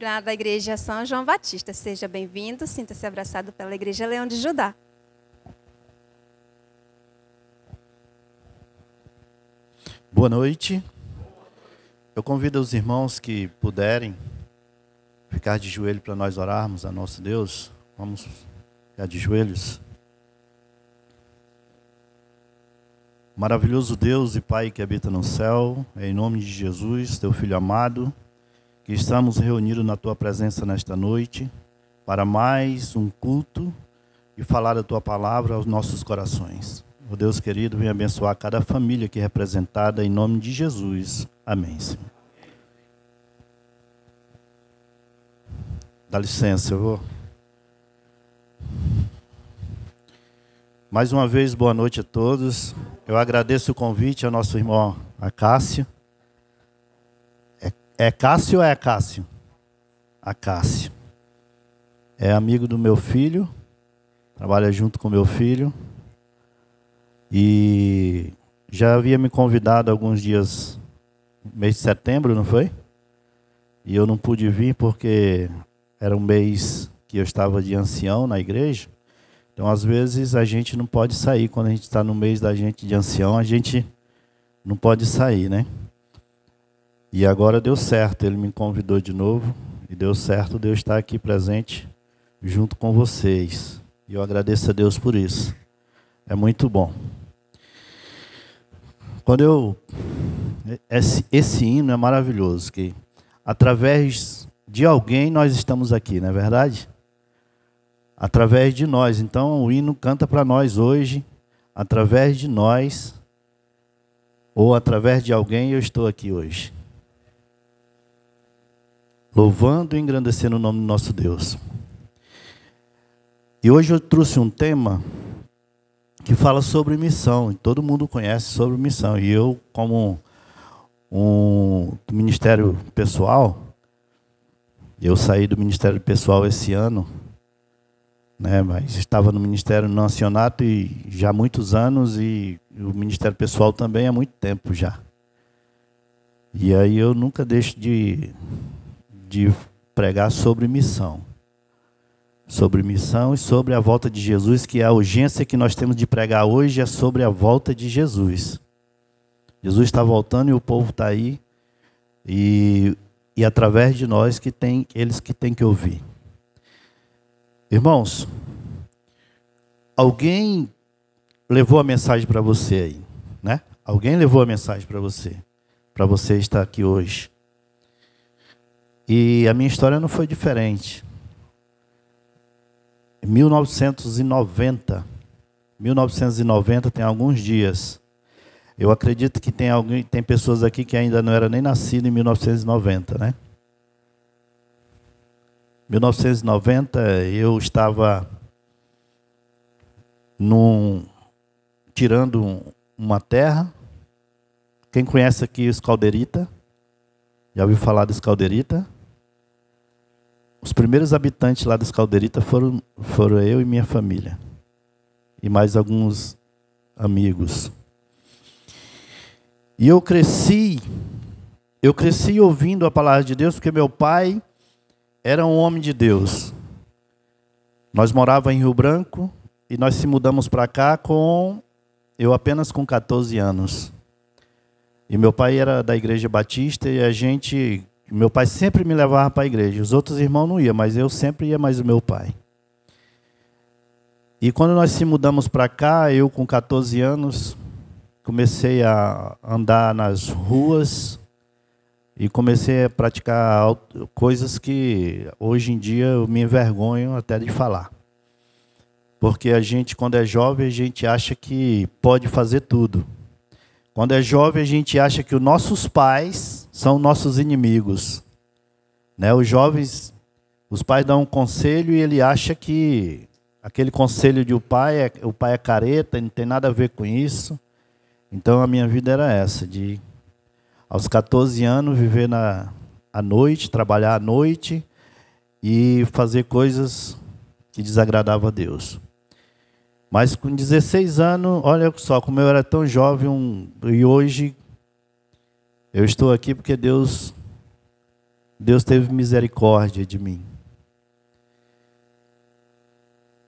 disciplinado da Igreja São João Batista. Seja bem-vindo, sinta-se abraçado pela Igreja Leão de Judá. Boa noite. Eu convido os irmãos que puderem ficar de joelho para nós orarmos a nosso Deus. Vamos ficar de joelhos. Maravilhoso Deus e Pai que habita no céu, em nome de Jesus, teu Filho amado, que estamos reunidos na tua presença nesta noite para mais um culto e falar a tua palavra aos nossos corações. Ó Deus querido, venha abençoar cada família aqui representada em nome de Jesus. Amém, Senhor. Dá licença, eu vou. Mais uma vez, boa noite a todos. Eu agradeço o convite ao nosso irmão Acácio. É Cássio ou é Acácio? Acácio. É amigo do meu filho, trabalha junto com meu filho. E já havia me convidado alguns dias, mês de setembro, não foi? E eu não pude vir porque era um mês que eu estava de ancião na igreja. Então, às vezes, a gente não pode sair. Quando a gente está no mês da gente de ancião, a gente não pode sair, né? E agora deu certo. Ele me convidou de novo. E deu certo de eu estar aqui presente junto com vocês. E eu agradeço a Deus por isso. É muito bom. Esse hino é maravilhoso. Que através de alguém nós estamos aqui, não é verdade? Através de nós. Então o hino canta para nós hoje, através de nós, ou através de alguém eu estou aqui hoje. Louvando e engrandecendo o nome do nosso Deus. E hoje eu trouxe um tema que fala sobre missão. E todo mundo conhece sobre missão. E eu, como um ministério pessoal, eu saí do ministério pessoal esse ano, né, mas estava no Ministério Nacionato e já há muitos anos, e o Ministério Pessoal também há muito tempo já. E aí eu nunca deixo de pregar sobre missão. Sobre missão e sobre a volta de Jesus, que a urgência que nós temos de pregar hoje é sobre a volta de Jesus. Jesus está voltando e o povo está aí, e através de nós, eles que têm que ouvir. Irmãos, alguém levou a mensagem para você aí, né? Alguém levou a mensagem para você estar aqui hoje. E a minha história não foi diferente. Em 1990, tem alguns dias. Eu acredito que tem pessoas aqui que ainda não eram nem nascidas em 1990, né? 1990 eu estava tirando uma terra. Quem conhece aqui os Calderita? Já ouviu falar dos Calderita? Os primeiros habitantes lá dos Calderita foram eu e minha família. E mais alguns amigos. E eu cresci ouvindo a palavra de Deus, porque meu pai era um homem de Deus. Nós morávamos em Rio Branco e nós se mudamos para cá eu apenas com 14 anos. E meu pai era da Igreja Batista e meu pai sempre me levava para a igreja. Os outros irmãos não iam, mas eu sempre ia mais o meu pai. E quando nós se mudamos para cá, eu com 14 anos, comecei a andar nas ruas e comecei a praticar coisas que hoje em dia eu me envergonho até de falar. Porque a gente, quando é jovem, a gente acha que pode fazer tudo. Quando é jovem, a gente acha que os nossos pais são nossos inimigos. Né? Os jovens, os pais dão um conselho e ele acha que aquele conselho de o pai é careta, não tem nada a ver com isso. Então a minha vida era essa, de aos 14 anos viver à noite, trabalhar à noite e fazer coisas que desagradavam a Deus. Mas com 16 anos, olha só, como eu era tão jovem, e hoje eu estou aqui porque Deus Deus teve misericórdia de mim.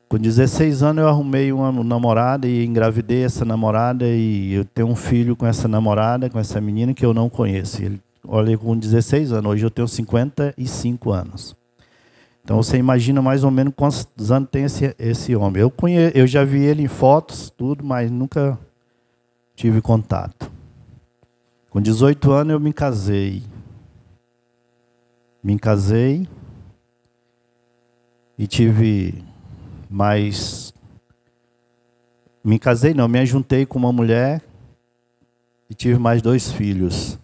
Com 16 anos eu arrumei uma namorada e engravidei essa namorada e eu tenho um filho com essa namorada, com essa menina que eu não conheço. Olha, com 16 anos, hoje eu tenho 55 anos. Então você imagina mais ou menos quantos anos tem esse homem. Eu já vi ele em fotos, tudo, mas nunca tive contato. Com 18 anos eu me casei. Me casei e tive mais... Me casei não, me ajuntei com uma mulher e tive mais 2 filhos.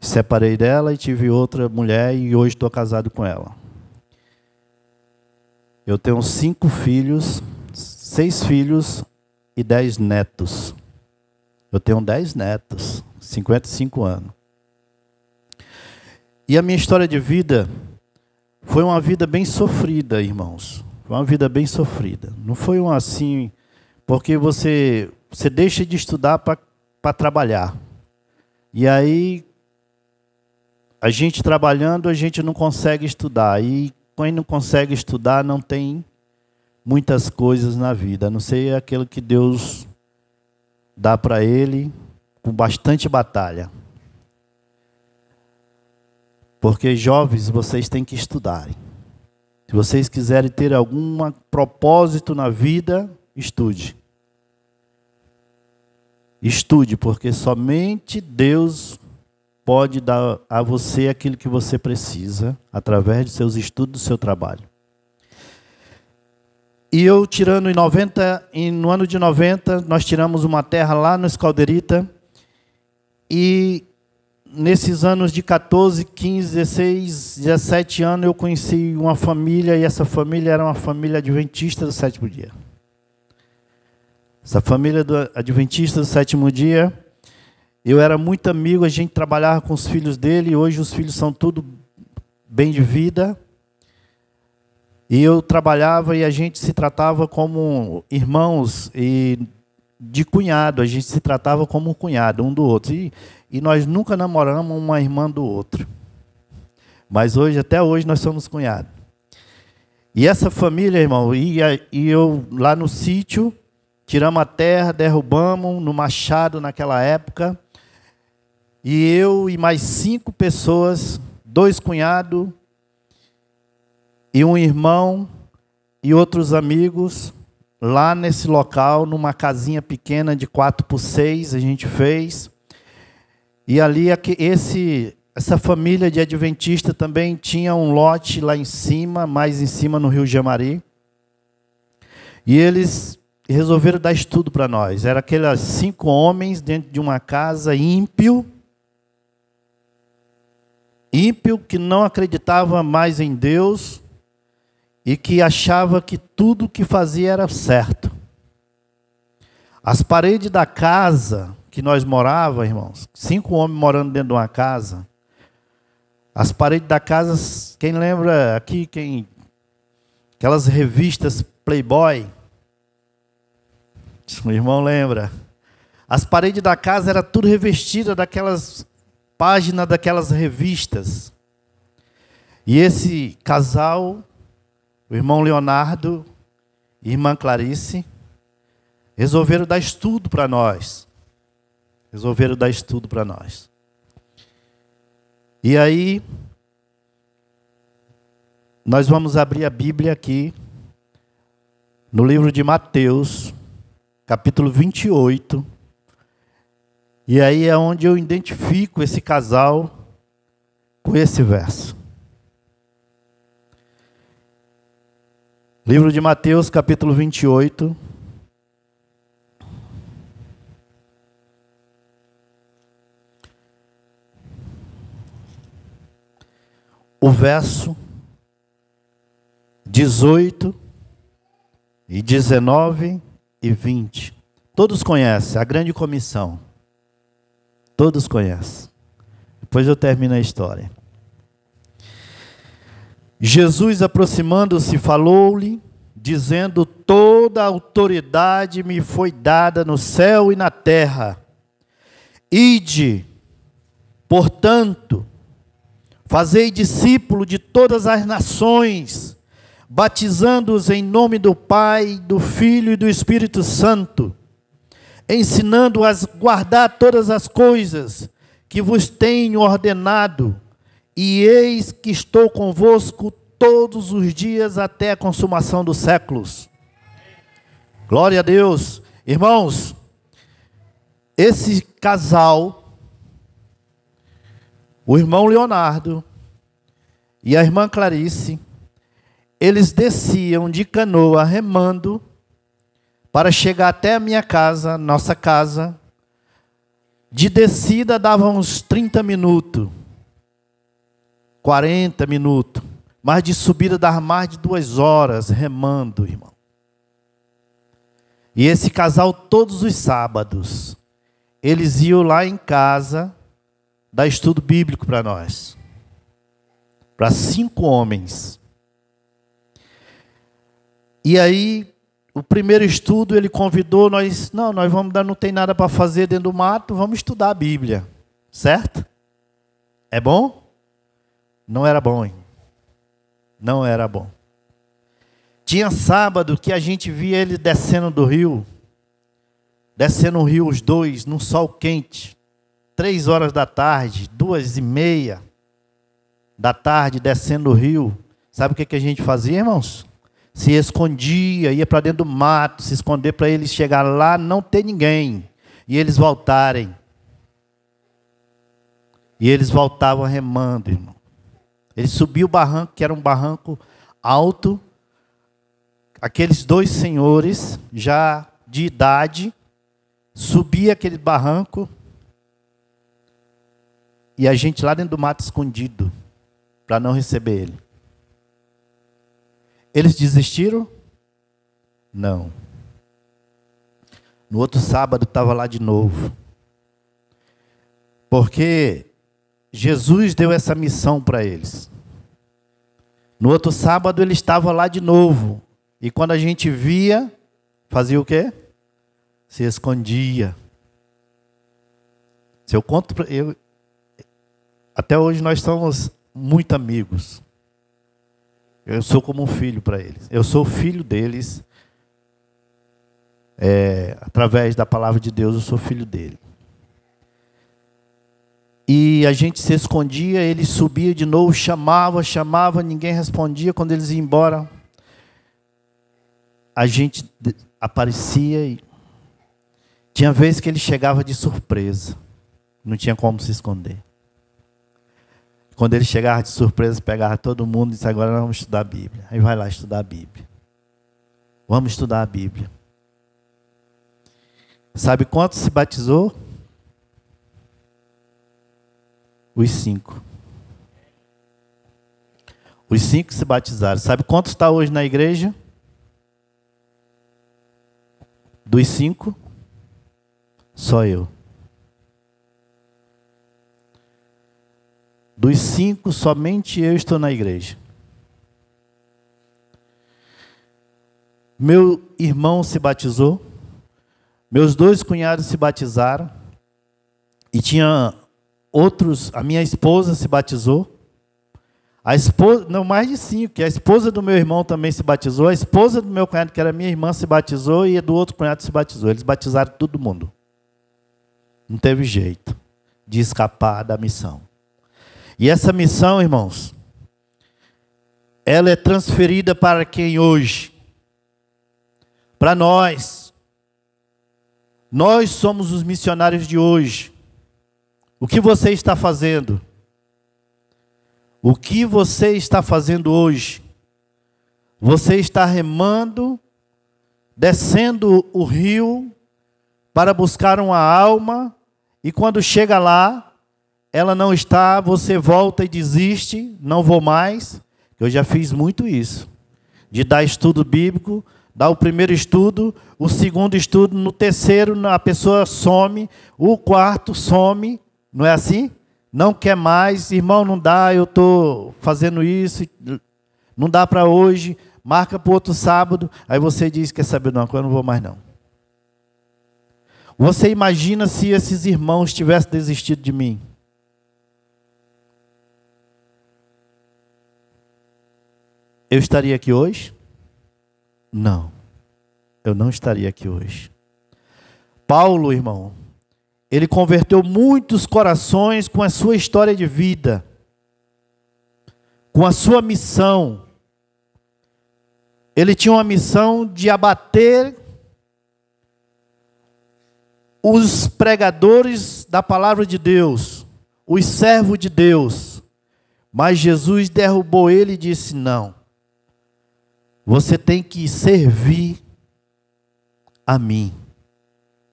Separei dela e tive outra mulher e hoje estou casado com ela. Eu tenho 5 filhos, 6 filhos e 10 netos. Eu tenho 10 netos, 55 anos. E a minha história de vida foi uma vida bem sofrida, irmãos. Foi uma vida bem sofrida. Não foi uma assim, porque você deixa de estudar para trabalhar. E aí, a gente trabalhando, a gente não consegue estudar. E quem não consegue estudar não tem muitas coisas na vida, a não ser aquilo que Deus dá para ele com bastante batalha. Porque jovens, vocês têm que estudar. Se vocês quiserem ter algum propósito na vida, estude. Estude, porque somente Deus pode dar a você aquilo que você precisa, através de seus estudos, do seu trabalho. E eu tirando no ano de 90, nós tiramos uma terra lá no Escalderita, e nesses anos de 14, 15, 16, 17 anos, eu conheci uma família, e essa família era uma família adventista do 7º dia. Essa família do adventista do 7º dia, eu era muito amigo, a gente trabalhava com os filhos dele, e hoje os filhos são tudo bem de vida. E eu trabalhava e a gente se tratava como irmãos e de cunhado, a gente se tratava como um cunhado, um do outro. E nós nunca namoramos uma irmã do outro. Mas hoje, até hoje, nós somos cunhados. E essa família, irmão, e eu lá no sítio, tiramos a terra, derrubamos no machado naquela época. E eu e mais 5 pessoas, 2 cunhados, e um irmão e outros amigos, lá nesse local, numa casinha pequena de 4x6, a gente fez. E ali, essa família de adventista também tinha um lote lá em cima, mais em cima no Rio Jamari. E eles resolveram dar estudo para nós. Era aqueles 5 homens dentro de uma casa ímpio, que não acreditava mais em Deus e que achava que tudo que fazia era certo. As paredes da casa que nós morávamos, irmãos, 5 homens morando dentro de uma casa, as paredes da casa, quem lembra aqui, aquelas revistas Playboy, o irmão lembra, as paredes da casa eram tudo revestidas daquelas páginas daquelas revistas. E esse casal, o irmão Leonardo e a irmã Clarice, resolveram dar estudo para nós. E aí, nós vamos abrir a Bíblia aqui, no livro de Mateus, capítulo 28. E aí é onde eu identifico esse casal com esse verso. Livro de Mateus, capítulo 28. O verso 18 e 19 e 20. Todos conhecem a grande comissão. Todos conhecem. Depois eu termino a história. Jesus, aproximando-se, falou-lhe, dizendo: toda a autoridade me foi dada no céu e na terra. Ide, portanto, Fazei discípulo de todas as nações, batizando-os em nome do Pai, do Filho e do Espírito Santo, ensinando-os a guardar todas as coisas que vos tenho ordenado, e eis que estou convosco todos os dias até a consumação dos séculos. Glória a Deus. Irmãos, esse casal, o irmão Leonardo e a irmã Clarice, eles desciam de canoa remando para chegar até a minha casa, nossa casa. De descida dava uns 30 minutos, 40 minutos, mas de subida dava mais de 2 horas remando, irmão. E esse casal, todos os sábados, eles iam lá em casa dar estudo bíblico para nós. Para 5 homens. E aí, o primeiro estudo, ele convidou nós, nós vamos dar, não tem nada para fazer dentro do mato, vamos estudar a Bíblia. Certo? É bom? Não era bom, hein? Não era bom. Tinha sábado que a gente via ele descendo do rio, descendo o rio os dois, num sol quente, 3 horas da tarde, 2h30 da tarde, descendo o rio. Sabe o que a gente fazia, irmãos? Se escondia, ia para dentro do mato, se esconder para eles chegar lá, não ter ninguém, e eles voltarem. E eles voltavam remando, irmão. Ele subiu o barranco, que era um barranco alto. Aqueles 2 senhores, já de idade, subia aquele barranco, e a gente lá dentro do mato escondido, para não receber ele. Eles desistiram? Não. No outro sábado estava lá de novo. Porque Jesus deu essa missão para eles. No outro sábado ele estava lá de novo. E quando a gente via, fazia o quê? Se escondia. Se eu conto para eu, até hoje nós somos muito amigos. Eu sou como um filho para eles. Eu sou filho deles. Através da palavra de Deus, eu sou filho dele. E a gente se escondia, ele subia de novo, chamava, ninguém respondia. Quando eles iam embora, a gente aparecia e tinha vezes que ele chegava de surpresa. Não tinha como se esconder. Quando ele chegava de surpresa, pegava todo mundo e disse, agora nós vamos estudar a Bíblia. Aí vai lá estudar a Bíblia. Vamos estudar a Bíblia. Sabe quantos se batizou? Os 5. Os 5 se batizaram. Sabe quantos está hoje na igreja? Dos 5, só eu. Dos 5, somente eu estou na igreja. Meu irmão se batizou. Meus 2 cunhados se batizaram. E tinha outros, a minha esposa se batizou. A esposa, não, mais de 5, que a esposa do meu irmão também se batizou. A esposa do meu cunhado, que era minha irmã, se batizou. E a do outro cunhado se batizou. Eles batizaram todo mundo. Não teve jeito de escapar da missão. E essa missão, irmãos, ela é transferida para quem hoje? Para nós. Nós somos os missionários de hoje. O que você está fazendo? O que você está fazendo hoje? Você está remando, descendo o rio para buscar uma alma, e quando chega lá, ela não está, você volta e desiste, não vou mais. Eu já fiz muito isso. De dar estudo bíblico, dar o primeiro estudo, o segundo estudo, no terceiro a pessoa some, o quarto some, não é assim? Não quer mais, irmão, não dá, eu estou fazendo isso, não dá para hoje, marca para o outro sábado, aí você diz, quer saber de uma coisa, eu não vou mais não. Você imagina se esses irmãos tivessem desistido de mim? eu estaria aqui hoje? Não, eu não estaria aqui hoje. Paulo, irmão, ele converteu muitos corações com a sua história de vida, com a sua missão. Ele tinha uma missão de abater os pregadores da palavra de Deus, os servos de Deus. Mas Jesus derrubou ele e disse: não, você tem que servir a mim.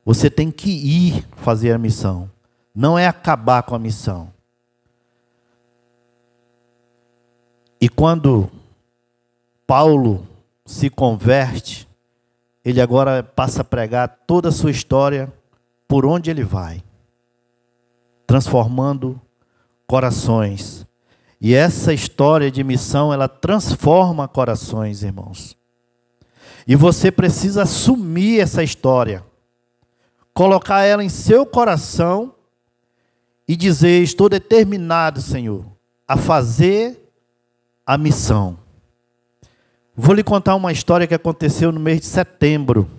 Você tem que ir fazer a missão. Não é acabar com a missão. E quando Paulo se converte, ele agora passa a pregar toda a sua história por onde ele vai, transformando corações. E essa história de missão, ela transforma corações, irmãos. E você precisa assumir essa história, colocar ela em seu coração e dizer: estou determinado, Senhor, a fazer a missão. Vou lhe contar uma história que aconteceu no mês de setembro.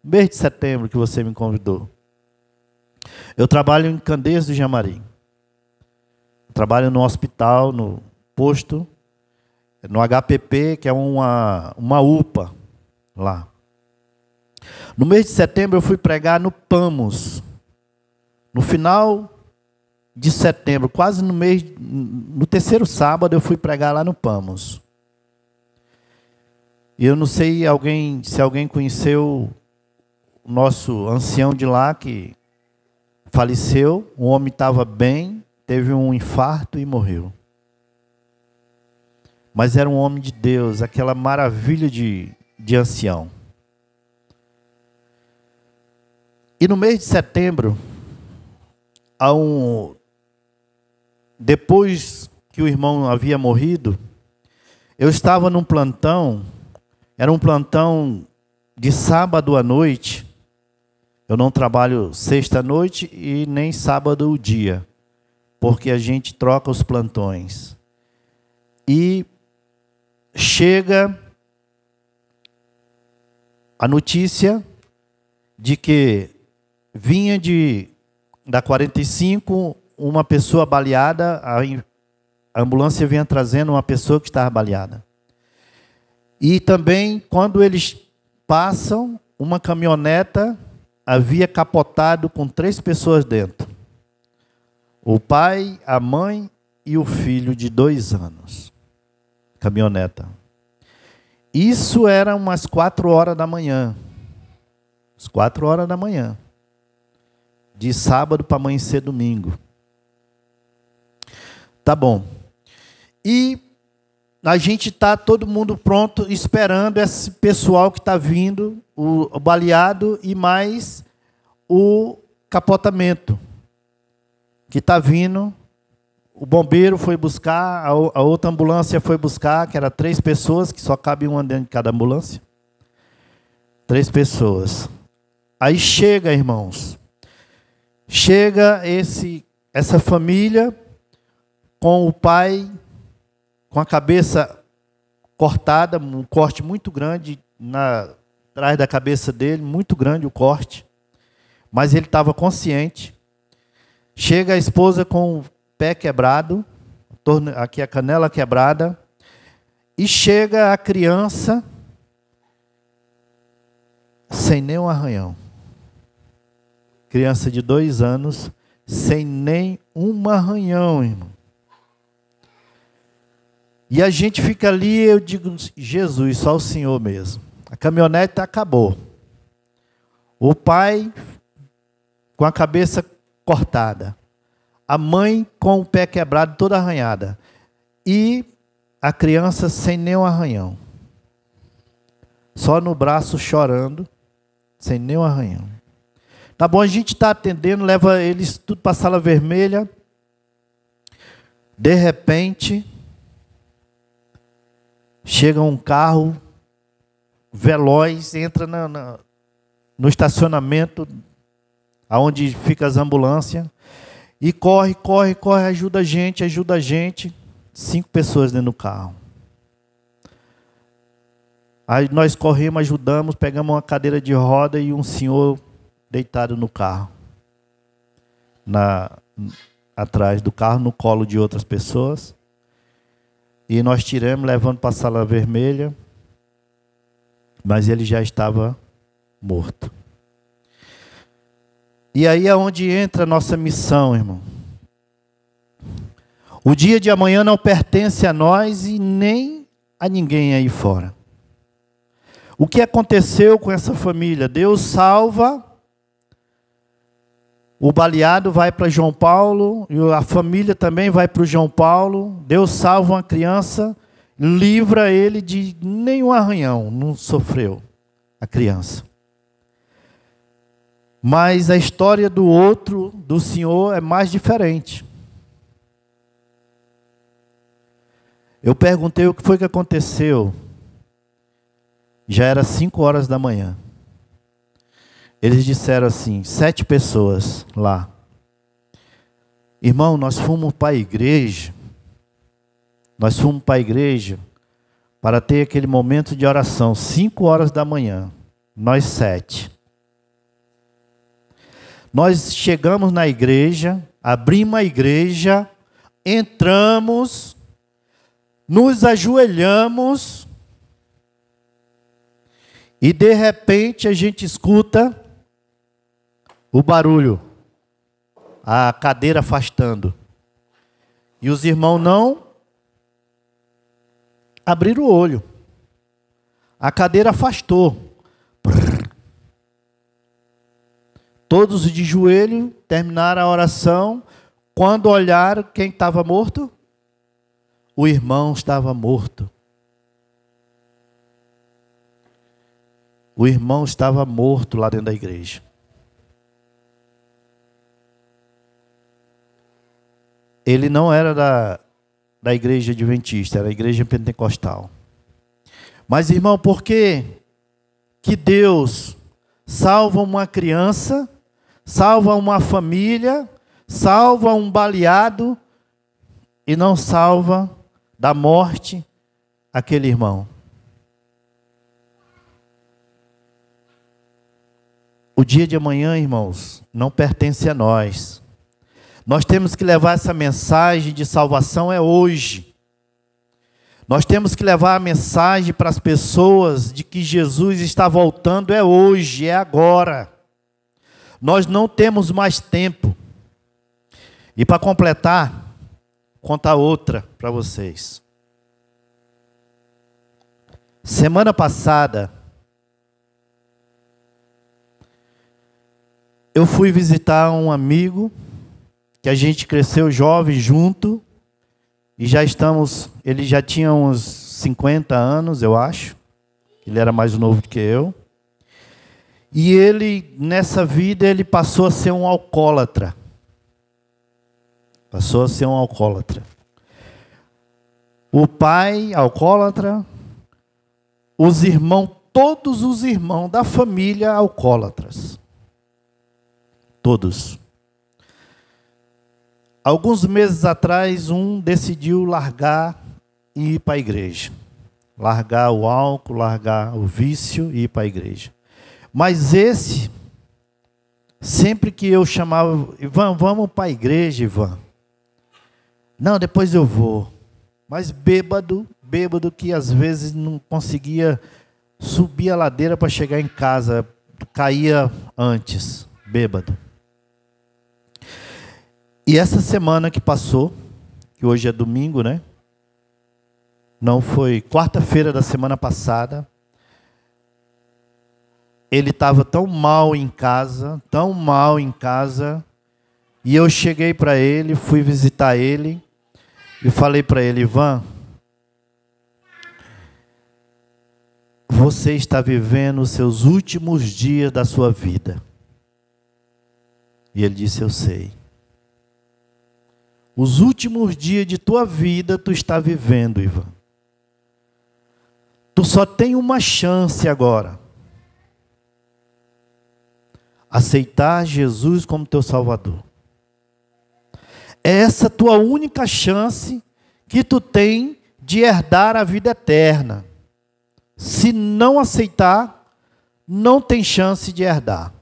Mês de setembro que você me convidou. Eu trabalho em Candeias do Jamari. Trabalho no hospital, no posto, no HPP, que é uma UPA lá. No mês de setembro eu fui pregar no Pamos. No final de setembro, quase no terceiro sábado, eu fui pregar lá no Pamos. E eu não sei se alguém conheceu o nosso ancião de lá, que faleceu. O homem estava bem, teve um infarto e morreu. Mas era um homem de Deus, aquela maravilha de ancião. E no mês de setembro, depois que o irmão havia morrido, eu estava num plantão. Era um plantão de sábado à noite. Eu não trabalho sexta à noite e nem sábado o dia, porque a gente troca os plantões. E chega a notícia de que vinha da 45 uma pessoa baleada, a ambulância vinha trazendo uma pessoa que estava baleada. E também, quando eles passam, uma caminhoneta havia capotado com 3 pessoas dentro. O pai, a mãe e o filho de 2 anos. Caminhoneta. Isso era umas 4 horas da manhã. Às 4 horas da manhã. De sábado para amanhecer domingo. Tá bom. E a gente está todo mundo pronto, esperando esse pessoal que está vindo, o baleado e mais o capotamento que está vindo. O bombeiro foi buscar, a outra ambulância foi buscar, que era 3 pessoas, que só cabe uma dentro de cada ambulância. 3 pessoas. Aí chega, irmãos, essa família com o pai com a cabeça cortada, um corte muito grande atrás da cabeça dele, muito grande o corte, mas ele estava consciente. Chega a esposa com o pé quebrado, aqui a canela quebrada, e chega a criança sem nenhum arranhão. Criança de 2 anos, sem nenhum arranhão, irmão. E a gente fica ali, eu digo: Jesus, só o Senhor mesmo. A caminhonete acabou. O pai com a cabeça cortada. A mãe com o pé quebrado, toda arranhada. E a criança sem nenhum arranhão. Só no braço chorando, sem nenhum arranhão. Tá bom, a gente está atendendo, leva eles tudo para a sala vermelha. De repente, chega um carro veloz, entra no estacionamento, aonde fica as ambulâncias, e corre, ajuda a gente. 5 pessoas dentro do carro. Aí nós corremos, ajudamos, pegamos uma cadeira de roda e um senhor deitado no carro. Atrás do carro, no colo de outras pessoas. E nós tiramos, levando para a sala vermelha. Mas ele já estava morto. E aí é onde entra a nossa missão, irmão. O dia de amanhã não pertence a nós e nem a ninguém aí fora. O que aconteceu com essa família? Deus salva, o baleado vai para João Paulo, e a família também vai para o João Paulo. Deus salva uma criança, livra ele de nenhum arranhão, não sofreu a criança. Mas a história do outro, do senhor, é mais diferente. Eu perguntei o que foi que aconteceu. Já era 5 horas da manhã. Eles disseram assim, 7 pessoas lá. Irmão, nós fomos para a igreja. Nós fomos para a igreja para ter aquele momento de oração. 5 horas da manhã. Nós 7. Nós chegamos na igreja, abrimos a igreja, entramos, nos ajoelhamos e de repente a gente escuta o barulho, a cadeira afastando. E os irmãos não abriram o olho. A cadeira afastou. Todos de joelho, terminaram a oração. Quando olharam, quem estava morto? O irmão estava morto. O irmão estava morto lá dentro da igreja. Ele não era da igreja adventista, era a igreja pentecostal. Mas, irmão, por que Deus salva uma criança, salva uma família, salva um baleado e não salva da morte aquele irmão? O dia de amanhã, irmãos, não pertence a nós. Nós temos que levar essa mensagem de salvação hoje. Nós temos que levar a mensagem para as pessoas de que Jesus está voltando hoje, agora. Nós não temos mais tempo. E para completar, contar outra para vocês. Semana passada, eu fui visitar um amigo que a gente cresceu jovem junto e ele já tinha uns 50 anos, eu acho. Ele era mais novo do que eu. E ele, nessa vida, ele passou a ser um alcoólatra. Passou a ser um alcoólatra. O pai, alcoólatra. Os irmãos, todos os irmãos da família, alcoólatras. Todos. Alguns meses atrás, um decidiu largar e ir para a igreja. Largar o álcool, largar o vício e ir para a igreja. Mas esse, sempre que eu chamava, Ivan, vamos para a igreja, Ivan. Não, depois eu vou. Mas bêbado que às vezes não conseguia subir a ladeira para chegar em casa, caía antes, bêbado. E essa semana que passou, que hoje é domingo, né? Não, foi quarta-feira da semana passada. Ele estava tão mal em casa, e eu cheguei para ele, fui visitar ele, e falei para ele, Ivan, você está vivendo os seus últimos dias da sua vida. E ele disse, eu sei. Os últimos dias de tua vida tu está vivendo, Ivan. Tu só tem uma chance agora. Aceitar Jesus como teu Salvador. É essa tua única chance que tu tem de herdar a vida eterna. se não aceitar, não tem chance de herdar.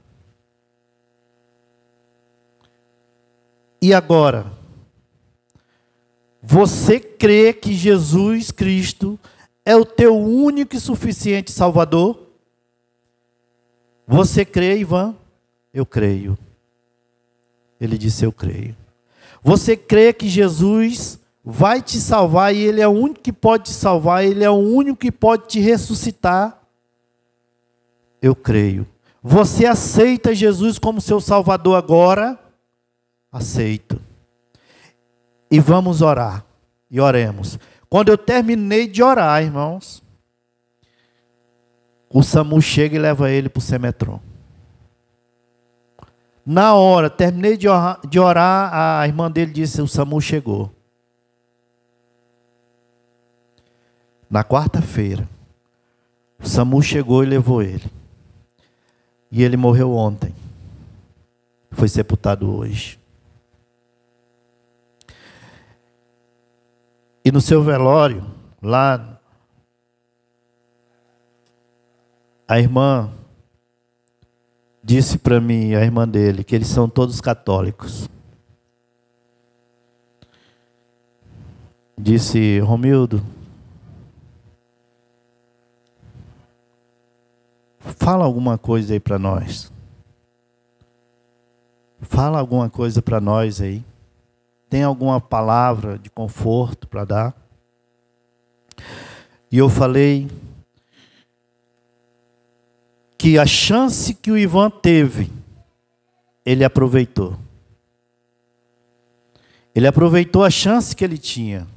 E agora, você crê que Jesus Cristo é o teu único e suficiente Salvador? Você crê, Ivan? Eu creio. Ele disse, eu creio. Você crê que Jesus vai te salvar e Ele é o único que pode te salvar, Ele é o único que pode te ressuscitar? Eu creio. Você aceita Jesus como seu Salvador agora? Aceito. E vamos orar. E oremos. Quando eu terminei de orar, irmãos, o SAMU chega e leva ele para o Semetron. Na hora, terminei de orar, a irmã dele disse, o SAMU chegou. Na quarta-feira, o SAMU chegou e levou ele. E ele morreu ontem. Foi sepultado hoje. E no seu velório, lá, a irmã disse para mim, a irmã dele, que eles são todos católicos. Disse, Romildo, fala alguma coisa aí para nós. Fala alguma coisa para nós aí. Tem alguma palavra de conforto para dar? E eu falei que a chance que o Ivan teve, ele aproveitou. Ele aproveitou a chance que ele tinha.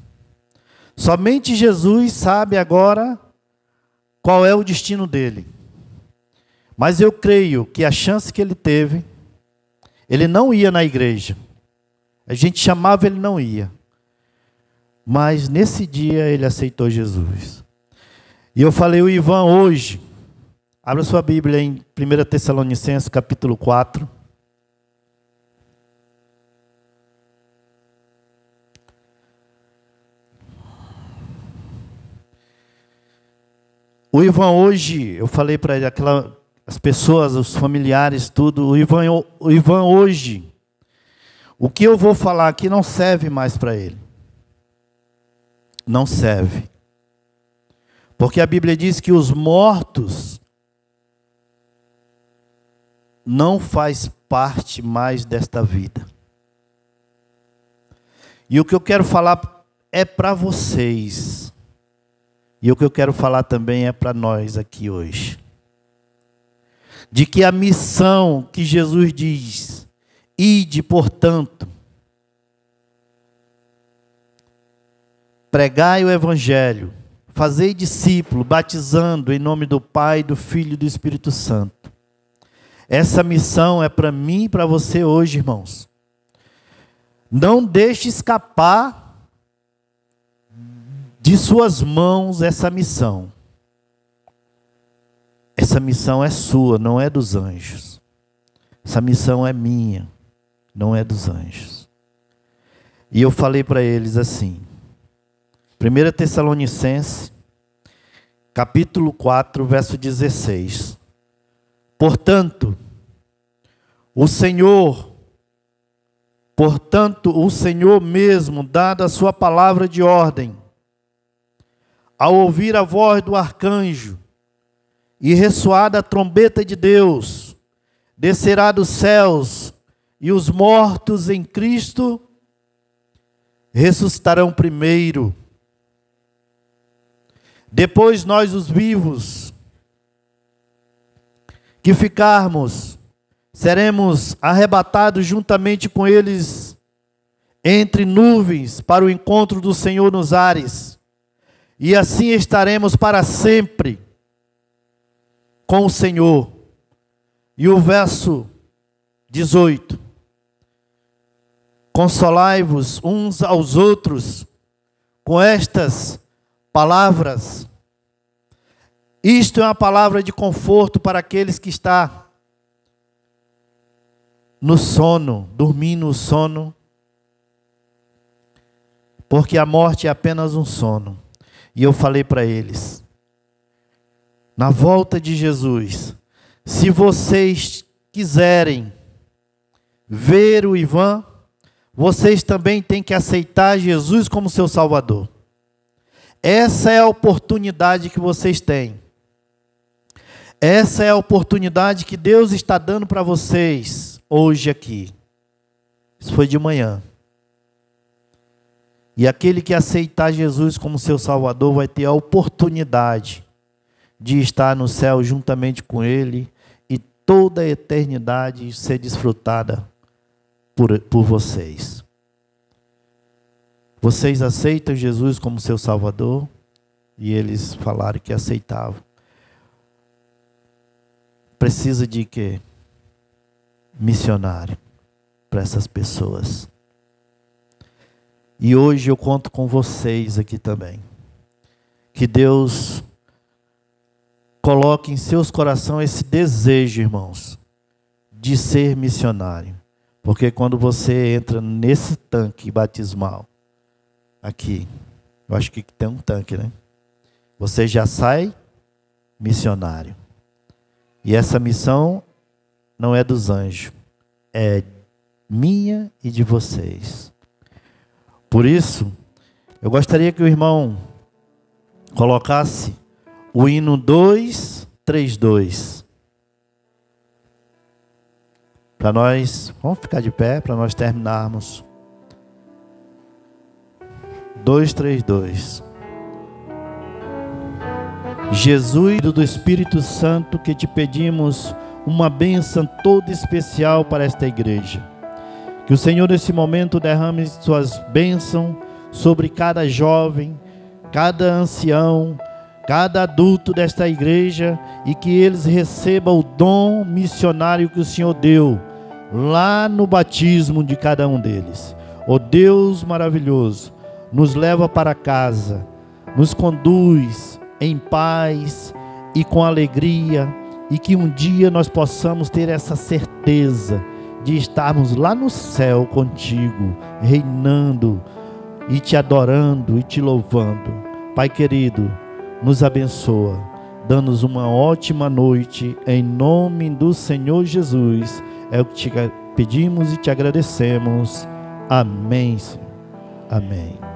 Somente Jesus sabe agora qual é o destino dele. Mas eu creio que a chance que ele teve, ele não ia na igreja. A gente chamava, ele não ia. Mas nesse dia ele aceitou Jesus. E eu falei, o Ivan hoje, abra sua Bíblia em 1 Tessalonicenses capítulo 4. O Ivan hoje, eu falei para ele, as pessoas, os familiares, tudo, o Ivan hoje, o que eu vou falar aqui não serve mais para ele. Não serve. Porque a Bíblia diz que os mortos não faz parte mais desta vida. E o que eu quero falar é para vocês. E o que eu quero falar também é para nós aqui hoje. De que a missão que Jesus diz, ide, portanto, pregai o Evangelho, fazei discípulo, batizando em nome do Pai, do Filho e do Espírito Santo. Essa missão é para mim e para você hoje, irmãos. Não deixe escapar de suas mãos essa missão. Essa missão é sua, não é dos anjos. Essa missão é minha, não é dos anjos. E eu falei para eles assim, 1 Tessalonicenses, capítulo 4, verso 16. Portanto, o Senhor mesmo, dada a sua palavra de ordem, ao ouvir a voz do arcanjo e ressoada a trombeta de Deus, descerá dos céus, e os mortos em Cristo ressuscitarão primeiro. Depois nós, os vivos, que ficarmos, seremos arrebatados juntamente com eles entre nuvens para o encontro do Senhor nos ares. E assim estaremos para sempre com o Senhor. E o verso 18. Consolai-vos uns aos outros com estas palavras. Isto é uma palavra de conforto para aqueles que estão no sono, dormindo o sono. Porque a morte é apenas um sono. E eu falei para eles, na volta de Jesus, se vocês quiserem ver o Ivan, vocês também têm que aceitar Jesus como seu Salvador. Essa é a oportunidade que vocês têm. Essa é a oportunidade que Deus está dando para vocês hoje aqui. Isso foi de manhã. E aquele que aceitar Jesus como seu Salvador vai ter a oportunidade de estar no céu juntamente com Ele e toda a eternidade ser desfrutada por vocês. Vocês aceitam Jesus como seu Salvador? E eles falaram que aceitavam. Precisa de quê? Missionário para essas pessoas. E hoje eu conto com vocês aqui também. Que Deus coloque em seus corações esse desejo, irmãos, de ser missionário. Porque quando você entra nesse tanque batismal, aqui, eu acho que tem um tanque, né? Você já sai missionário. E essa missão não é dos anjos, é minha e de vocês. Por isso, eu gostaria que o irmão colocasse o hino 232. Para nós, vamos ficar de pé para nós terminarmos. 232. Jesus, do Espírito Santo, que te pedimos uma bênção toda especial para esta igreja. Que o Senhor nesse momento derrame suas bênçãos sobre cada jovem, cada ancião, cada adulto desta igreja, e que eles recebam o dom missionário que o Senhor deu lá no batismo de cada um deles. Ó Deus maravilhoso, nos leva para casa, nos conduz em paz e com alegria, e que um dia nós possamos ter essa certeza de estarmos lá no céu contigo, reinando e te adorando e te louvando. Pai querido, nos abençoa, dá-nos uma ótima noite, em nome do Senhor Jesus, é o que te pedimos e te agradecemos. Amém, Senhor. Amém.